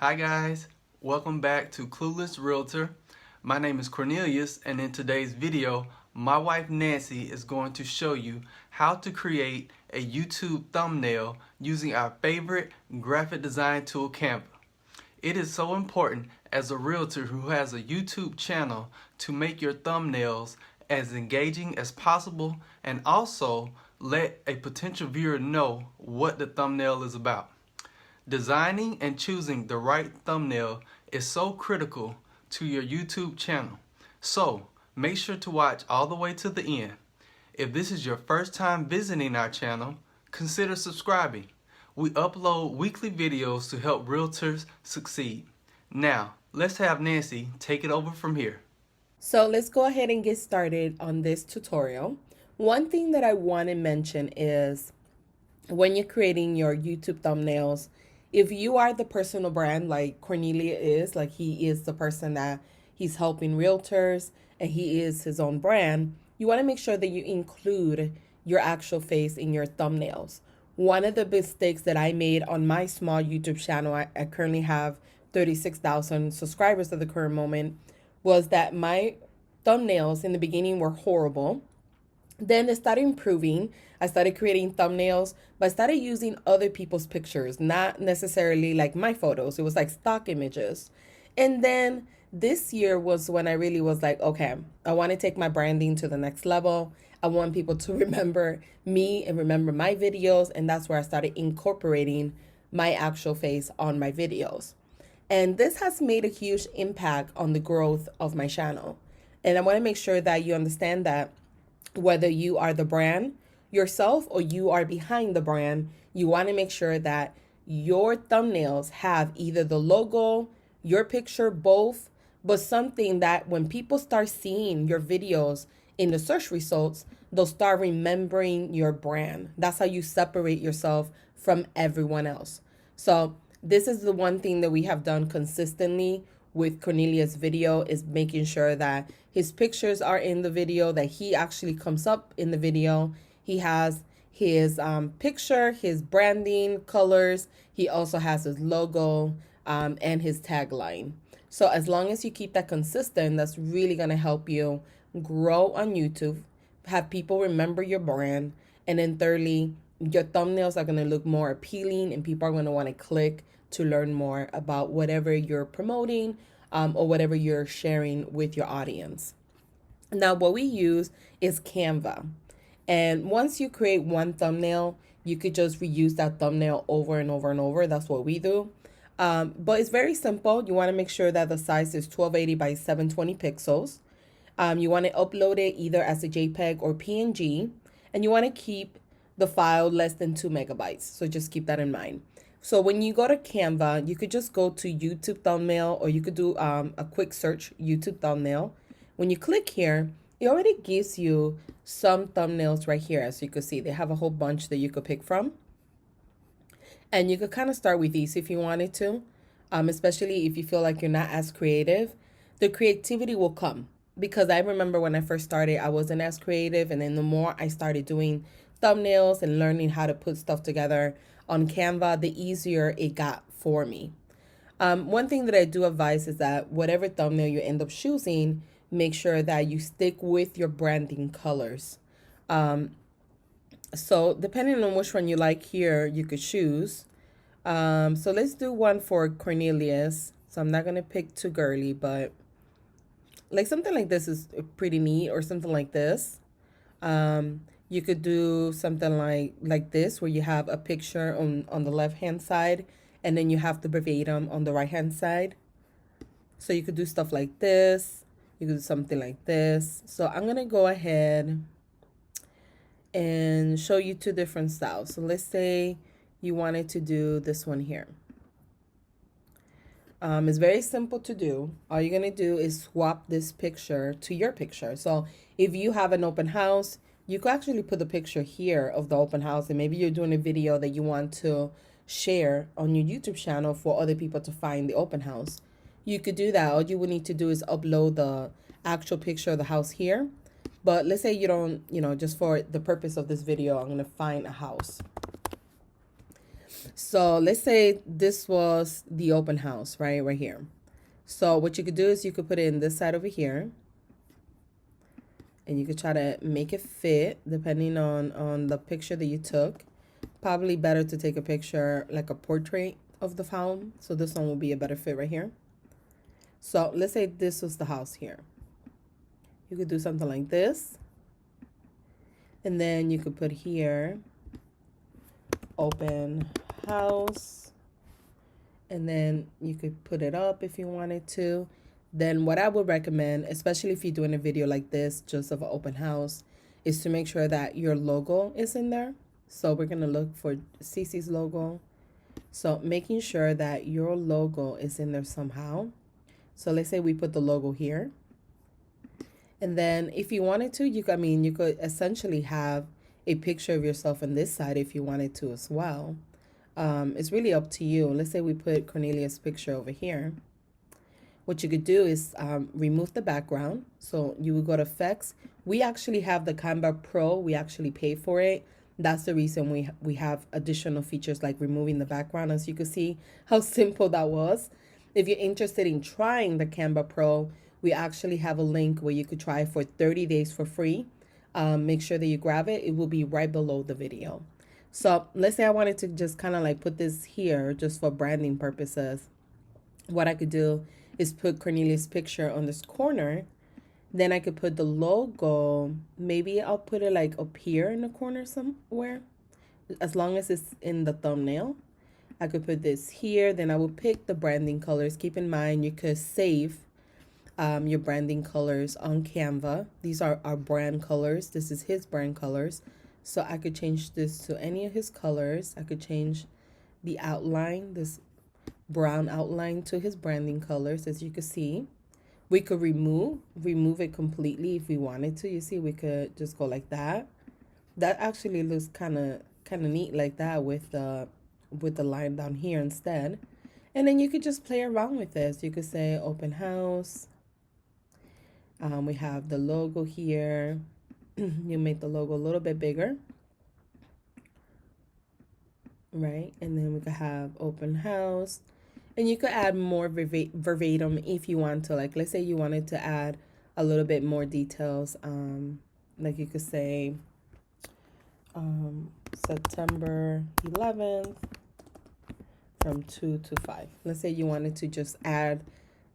Hi guys, welcome back to Clueless Realtor. My name is Cornelius, and in today's video, my wife Nancy is going to show you how to create a YouTube thumbnail using our favorite graphic design tool, Canva. It is so important as a realtor who has a YouTube channel to make your thumbnails as engaging as possible and also let a potential viewer know what the thumbnail is about. Designing and choosing the right thumbnail is so critical to your YouTube channel. So make sure to watch all the way to the end. If this is your first time visiting our channel, consider subscribing. We upload weekly videos to help realtors succeed. Now, let's have Nancy take it over from here. So let's go ahead and get started on this tutorial. One thing that I want to mention is when you're creating your YouTube thumbnails, if you are the personal brand like Cornelia is, like he is the person that he's helping realtors and he is his own brand, you want to make sure that you include your actual face in your thumbnails. One of the mistakes that I made on my small YouTube channel, I currently have 36,000 subscribers at the current moment, was that my thumbnails in the beginning were horrible. Then they started improving. I started creating thumbnails, but I started using other people's pictures, not necessarily like my photos. It was like stock images. And then this year was when I really was like, okay, I want to take my branding to the next level. I want people to remember me and remember my videos. And that's where I started incorporating my actual face on my videos. And this has made a huge impact on the growth of my channel. And I want to make sure that you understand that whether you are the brand yourself or you are behind the brand, you want to make sure that your thumbnails have either the logo, your picture, both, but something that when people start seeing your videos in the search results, they'll start remembering your brand. That's how you separate yourself from everyone else. So this is the one thing that we have done consistently with Cornelius' video, is making sure that his pictures are in the video, that he actually comes up in the video. He has his picture, his branding, colors. He also has his logo and his tagline. So as long as you keep that consistent, that's really going to help you grow on YouTube, have people remember your brand, and then thirdly, your thumbnails are going to look more appealing and people are going to want to click to learn more about whatever you're promoting or whatever you're sharing with your audience. Now, what we use is Canva. And once you create one thumbnail, you could just reuse that thumbnail over and over and over. That's what we do. But it's very simple. You want to make sure that the size is 1280 by 720 pixels. You want to upload it either as a JPEG or PNG. And you want to keep the file less than 2 megabytes. So just keep that in mind. So when you go to Canva, you could just go to YouTube thumbnail, or you could do a quick search, YouTube thumbnail. When you click here, it already gives you some thumbnails right here. As you can see, they have a whole bunch that you could pick from. And you could kind of start with these if you wanted to, especially if you feel like you're not as creative. The creativity will come, because I remember when I first started, I wasn't as creative. And then the more I started doing thumbnails and learning how to put stuff together on Canva, the easier it got for me. One thing that I do advise is that whatever thumbnail you end up choosing, make sure that you stick with your branding colors. So depending on which one you like here, you could choose. So let's do one for Cornelius. So I'm not going to pick too girly, but like something like this is pretty neat, or something like this. You could do something like this, where you have a picture on the left hand side and then you have the verbatim on the right hand side. So you could do stuff like this. You could do something like this. So I'm going to go ahead and show you two different styles. So let's say you wanted to do this one here. It's very simple to do. All you're going to do is swap this picture to your picture. So if you have an open house, you could actually put the picture here of the open house, and maybe you're doing a video that you want to share on your YouTube channel for other people to find the open house. You could do that. All you would need to do is upload the actual picture of the house here. But let's say you don't, just for the purpose of this video, I'm going to find a house. So let's say this was the open house, right here. So what you could do is you could put it in this side over here, and you could try to make it fit depending on the picture that you took. Probably better to take a picture like a portrait of the home. So this one will be a better fit right here. So let's say this was the house here. You could do something like this. And then you could put here, open house. And then you could put it up if you wanted to. Then what I would recommend, especially if you're doing a video like this, just of an open house, is to make sure that your logo is in there. So we're going to look for Cece's logo. So making sure that your logo is in there somehow. So let's say we put the logo here. And then if you wanted to, you could essentially have a picture of yourself on this side if you wanted to as well. It's really up to you. Let's say we put Cornelius' picture over here. What you could do is remove the background. So you would go to effects. We actually have the Canva Pro. We actually pay for it. That's the reason we have additional features like removing the background. As you can see how simple that was. If you're interested in trying the Canva Pro, we actually have a link where you could try it for 30 days for free. Make sure that you grab it. It will be right below the video. So let's say I wanted to just kind of like put this here just for branding purposes. What I could do is put Cornelius' picture on this corner. Then I could put the logo. Maybe I'll put it like up here in the corner somewhere. As long as it's in the thumbnail. I could put this here. Then I will pick the branding colors. Keep in mind you could save your branding colors on Canva. These are our brand colors. This is his brand colors. So I could change this to any of his colors. I could change the outline, this brown outline, to his branding colors. As you can see, we could remove it completely if we wanted to. You see, we could just go like that. That actually looks kind of neat like that with the line down here instead. And then you could just play around with this. You could say open house. We have the logo here. You make the logo a little bit bigger, right? And then we could have open house, and you could add more verbatim if you want to. Like, let's say you wanted to add a little bit more details. Like you could say September 11th from 2 to 5. Let's say you wanted to just add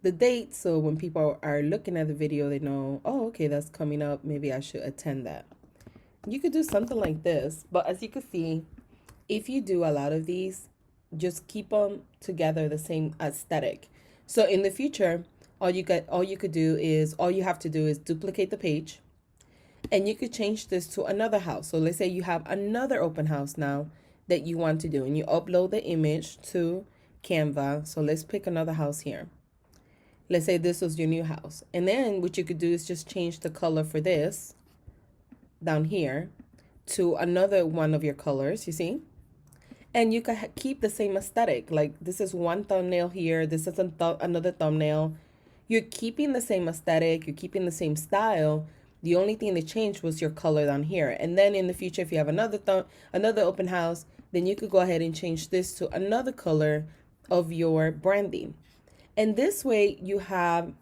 the date, so when people are looking at the video, they know, oh, okay, that's coming up. Maybe I should attend that. You could do something like this, but as you can see, if you do a lot of these, just keep them together the same aesthetic. So in the future, all you have to do is duplicate the page, and you could change this to another house. So let's say you have another open house now that you want to do, and you upload the image to Canva. So let's pick another house here. Let's say this was your new house. And then what you could do is just change the color for this down here to another one of your colors, you see? And you can keep the same aesthetic. Like, this is one thumbnail here. This is another thumbnail. You're keeping the same aesthetic. You're keeping the same style. The only thing that changed was your color down here. And then in the future, if you have another open house, then you could go ahead and change this to another color of your branding. And this way you have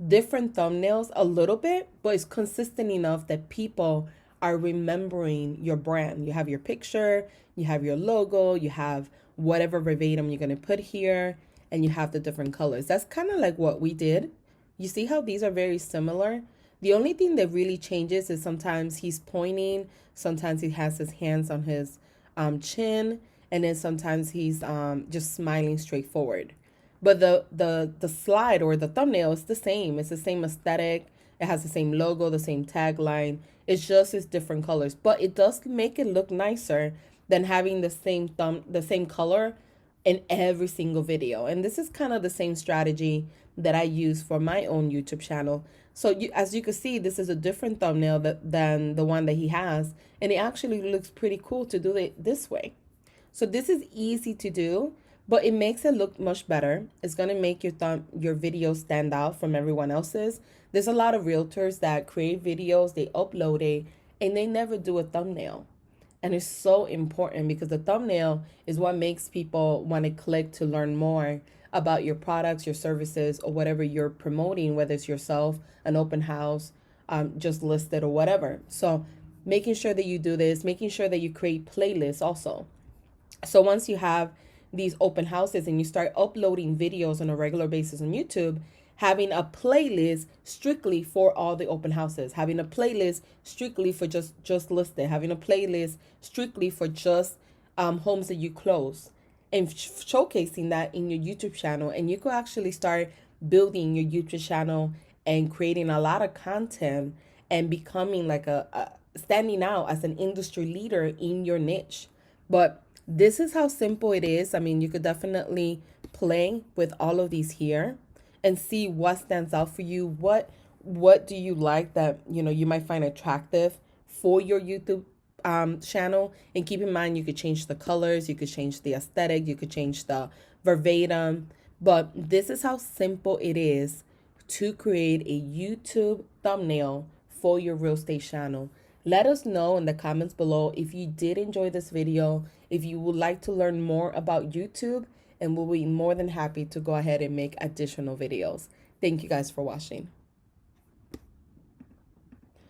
different thumbnails a little bit, but it's consistent enough that people are remembering your brand. You have your picture, you have your logo, you have whatever verbatim you're going to put here, and you have the different colors. That's kind of like what we did. You see how these are very similar? The only thing that really changes is sometimes he's pointing, sometimes he has his hands on his chin, and then sometimes he's just smiling straight forward. But the slide or the thumbnail is the same. It's the same aesthetic. It has the same logo, the same tagline. It's just it's different colors. But it does make it look nicer than having the same color in every single video. And this is kind of the same strategy that I use for my own YouTube channel. So as you can see, this is a different thumbnail than the one that he has. And it actually looks pretty cool to do it this way. So this is easy to do, but it makes it look much better. It's going to make your video stand out from everyone else's. There's a lot of realtors that create videos, they upload it, and they never do a thumbnail. And it's so important because the thumbnail is what makes people want to click to learn more about your products, your services, or whatever you're promoting, whether it's yourself, an open house, just listed or whatever. So making sure that you do this, making sure that you create playlists also. So once you have these open houses and you start uploading videos on a regular basis on YouTube, having a playlist strictly for all the open houses, having a playlist strictly for just listed, having a playlist strictly for just homes that you close, and showcasing that in your YouTube channel. And you could actually start building your YouTube channel and creating a lot of content and becoming like a standing out as an industry leader in your niche. But this is how simple it is. I mean, you could definitely play with all of these here and see what stands out for you. What do you like that, you know, you might find attractive for your YouTube channel? And keep in mind, you could change the colors, you could change the aesthetic, you could change the verbatim. But this is how simple it is to create a YouTube thumbnail for your real estate channel. Let us know in the comments below if you did enjoy this video, if you would like to learn more about YouTube, and we'll be more than happy to go ahead and make additional videos. Thank you guys for watching.